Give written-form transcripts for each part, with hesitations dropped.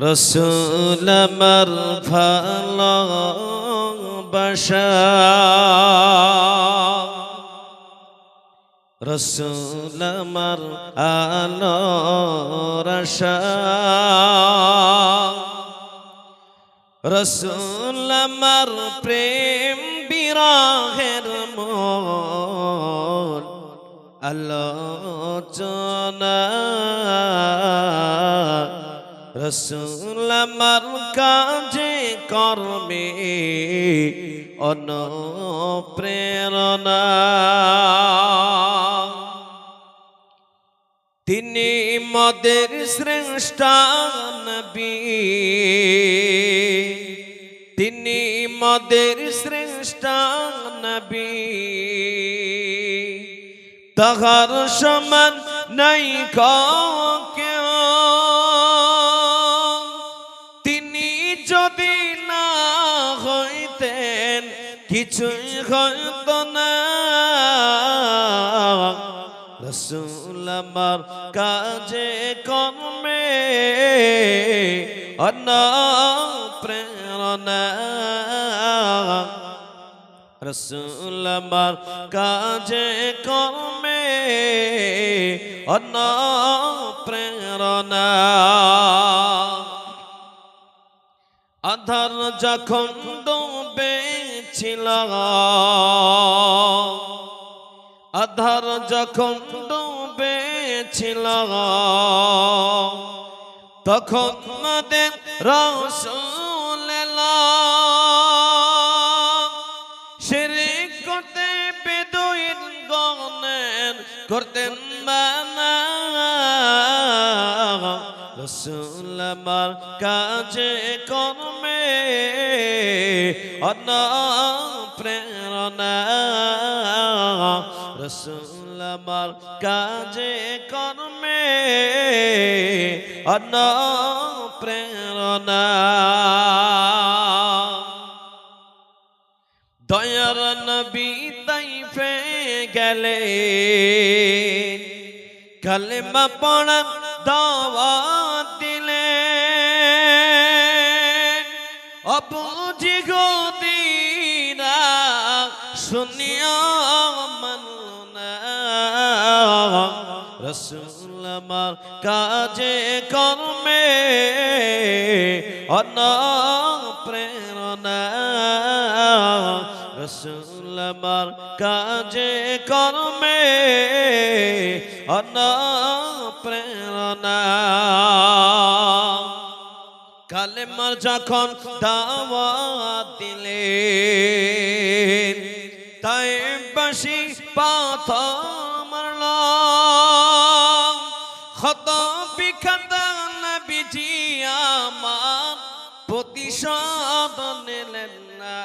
রসুল আমার ভালোবাসা, রসুল আমার আলোর আশা, রসুল আমার প্রেম বিরহের মূল আলোচনা, রসুল আমার কাজে কর্মে অনুপ্রেরণা। তিনি মদের শ্রেষ্ঠ নবী, তিনি মদের শ্রেষ্ঠ নবী, তাহার সমান নাই কেউ। তিনি যদি না হইতেন কিছুই হইত না। রসুল আমার কাজে কর্মে অনুপ্রেরণা, রসুল আমার কাজে কর্মে অনুপ্রেরণা। আধার যখন ডুবেছিল, আধার যখন ডুবেছিল, তখন আমাদের রাসূল শিরক করতে বেদুইন গণের করতেন মানা। রসুল আমার কাজে কর্মে অনুপ্রেরণা, রসুল আমার কাজে কর্মে অনুপ্রেরণা। দয়ার নবী তাইফে গেলেন, কালেমা পড়ার দাওয়াত দিলেন। আবু জিহুদীরা শুনিয়া মানল না। রসুল আমার কাজে কর্মে অনুপ্রেরণা, রসুল আমার কাজে কর্মে অনুপ্রেরণা। কালেমার যখন দাওয়াত দিলেন, তাইফবাসী পাথর মারল। ক্ষত বিক্ষত নবীজি আমার প্রতিশোধ নিলেন না।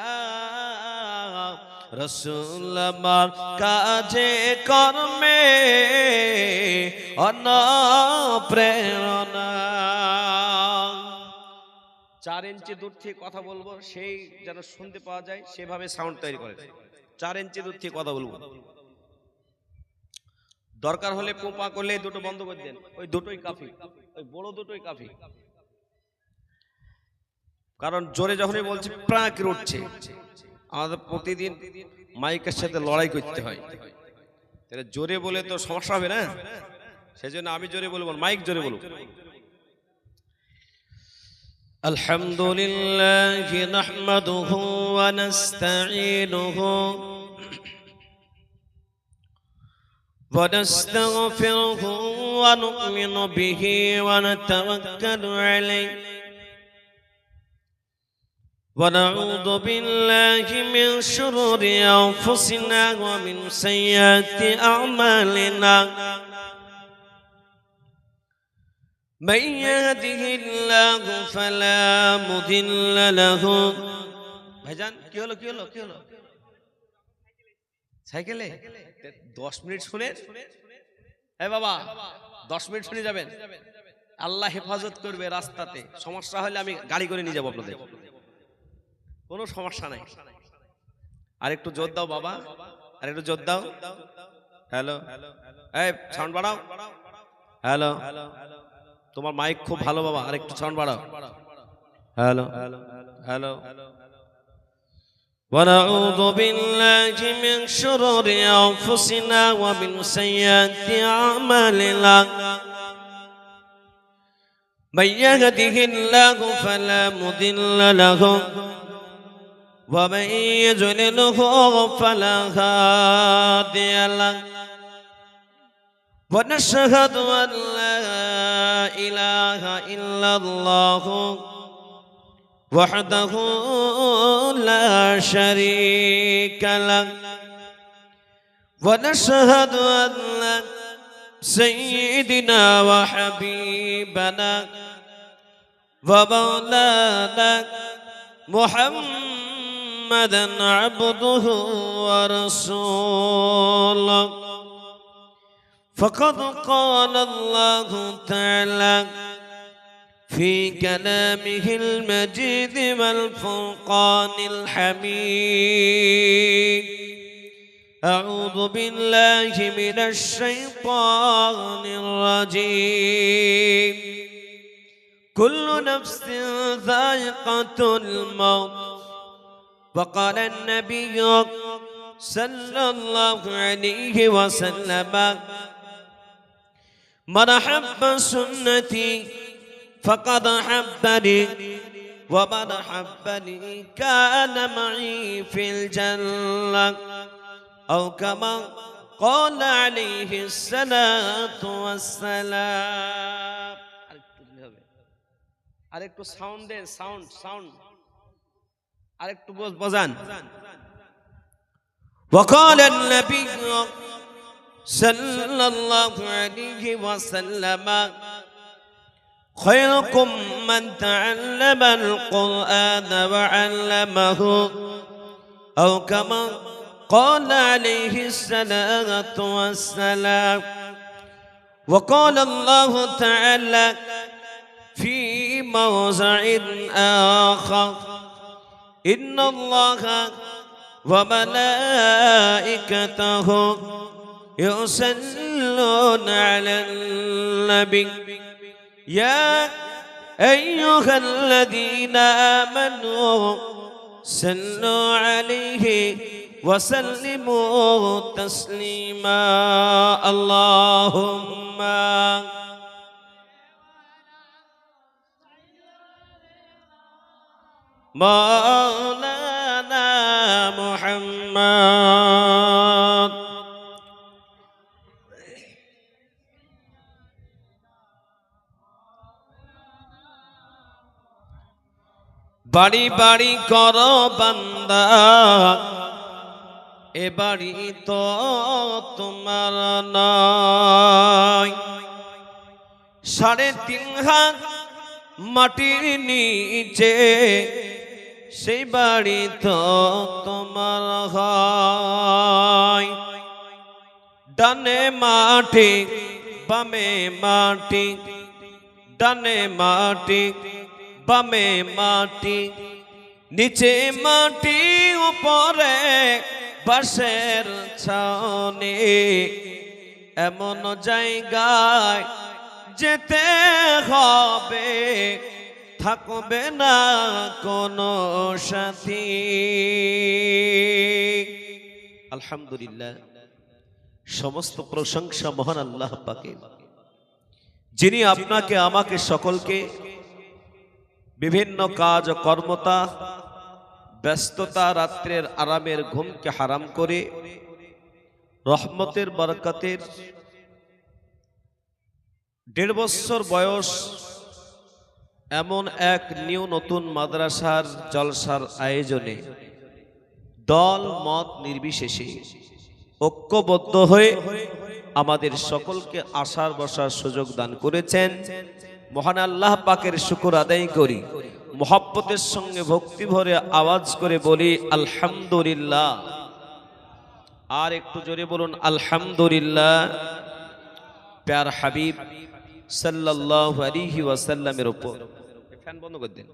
রসুল আমার কাজে কর্মে অনুপ্রেরণা। 4 ইঞ্চি দূর থেকে কথা বলবো, সেই যেন শুনতে পাওয়া যায় সেভাবে সাউন্ড তৈরি করে। 4 ইঞ্চি দূর থেকে কথা বলবো। দরকার হলে পোপা করলে দুটো বন্ধ করে দেন, ওই দুটোই কাফি, ওই বড় দুটোই কাফি। কারণ জোরে যখনই বলছি প্রাক উঠছে। আমাদের প্রতিদিন মাইকের সাথে লড়াই করতে হয়, তাহলে জোরে বলে তো সমস্যা হবে না। সেজন্য আমি জোরে বলবো, মাইক জোরে বলবো। আলহামদুলিল্লাহ নাহমাদুহু ওয়া নাস্তাঈনুহু ওয়া নাস্তাগফিরুহু ওয়া নু'মিনু বিহি ওয়া নাতাওয়াক্কালু আলাইহি ونعوذ بالله من شرور أنفسنا ومن سيئات أعمالنا من يهده الله فلا مضل له। ভাইজান কি হলো কি হলো কি হলো? সাইকেলে 10 মিনিট শুনে, এ বাবা 10 মিনিট শুনে যাবেন। আল্লাহ হেফাজত করবে রাস্তাতে। সমস্যা হলে আমি গাড়ি করে নিয়ে যাবো আপনাদের, কোনো সমস্যা নাই। আর একটু জোর দাও বাবা, আর একটু জোর দাও। হ্যালো, এই সাউন্ড বাড়াও। হ্যালো, তোমার মাইক খুব ভালো বাবা, আরেকটু সাউন্ড বাড়াও। Hello hello. ونعوذ بالله من شرور أنفسنا ومن سيئات أعمالنا من يهده الله فلا مضل له ومن يضلله فلا هادي له ونشهد أن لا إله إلا الله وحده لا شريك له ونشهد أن سيدنا وحبيبنا ومولانا محمدا عبده ورسوله فقد قال الله تعالى في كلامه المجيد والفرقان الحميد أعوذ بالله من الشيطان الرجيم كل نفس ذائقة الموت وقال النبي صلى الله عليه وسلم من أحب سنتي فقد حبني ومن حبني كان معي في الجنة أو كما قال عليه الصلاة والسلام আরেকটু সাউন্ডের সাউন্ড আরেকটু বাজান وقال النبي صلى الله عليه وسلم خيركم من تعلم القرآن وعلمه أو كما قال عليه الصلاة والسلام وقال الله تعالى في موضع آخر إن الله وملائكته يصلون على النبي يا أيها الذين آمنوا صلوا عليه وسلموا تسليما اللهم مولانا محمد বাড়ি বাড়ি করো বান্দা এ বাড়ি তো তোমার নয় 3.5 হাত মাটির নিচে সেই বাড়ি তো তোমার হয় ডানে মাটি বামে মাটি ডানে মাটি বামে মাটি নিচে মাটি উপরে বাঁশের ছাউনি এমন জায়গায় যেতে হবে থাকবে না কোনো সাথী আলহামদুলিল্লাহ সমস্ত প্রশংসা মহান আল্লাহ পাকের যিনি আপনাকে আমাকে সকলকে বিভিন্ন কাজ ও কর্মতা ব্যস্ততা রাত্রের আরামের ঘুমকে হারাম করে রহমতের বরকতের 1.5 বছর বয়স এমন এক নতুন মাদ্রাসার জলসার আয়োজনে দল মত নির্বিশেষে ঐক্যবদ্ধ হয়ে আমাদের সকলকে আসার বসার সুযোগ দান করেছেন মহান আল্লাহ পাকের শুকর আদায় করি মোহাব্বতের সঙ্গে ভক্তি ভরে আওয়াজ করে বলি আলহামদুলিল্লাহ আর একটু জোরে বলুন আলহামদুলিল্লাহ প্যার হাবিব সাল্লাল্লাহু আলাইহি ওয়াসাল্লামের উপর ফ্যান বন্ধ করে দেন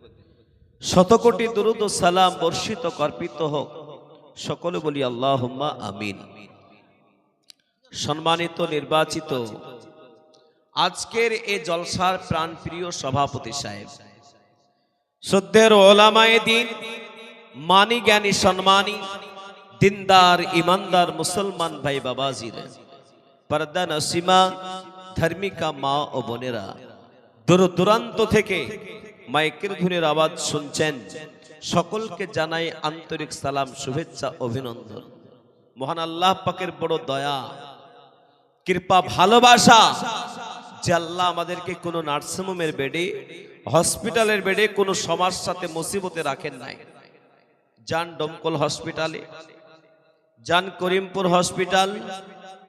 শত কোটি দরুদ ও সালাম বর্ষিত কর্পিত হোক সকলে বলি আল্লাহুম্মা আমিন সম্মানিত নির্বাচিত আজকের এই জলসার প্রাণপ্রিয় সভাপতি সাহেব, শ্রদ্ধেয় ওলামায়ে দ্বীন, মানি জ্ঞানী সম্মানী দিনদার ইমানদার মুসলমান ভাই বাবাজির, পর্দা নসিমা ধার্মিকা মা ও বোনেরা, দূর দূরান্ত থেকে মাইকের ধ্বনির আওয়াজ শুনছেন, সকলকে জানাই আন্তরিক সালাম, শুভেচ্ছা, অভিনন্দন। মহান আল্লাহ পাকের বড় দয়া, কৃপা, ভালোবাসা যে আল্লাহ আমাদেরকে কোনো নার্সিংহোমের বেডে, হসপিটালের বেডে কোনো সমস্যাতে মুসিবতে রাখেন নাই। যান ডমকল হসপিটালে, যান করিমপুর হসপিটাল,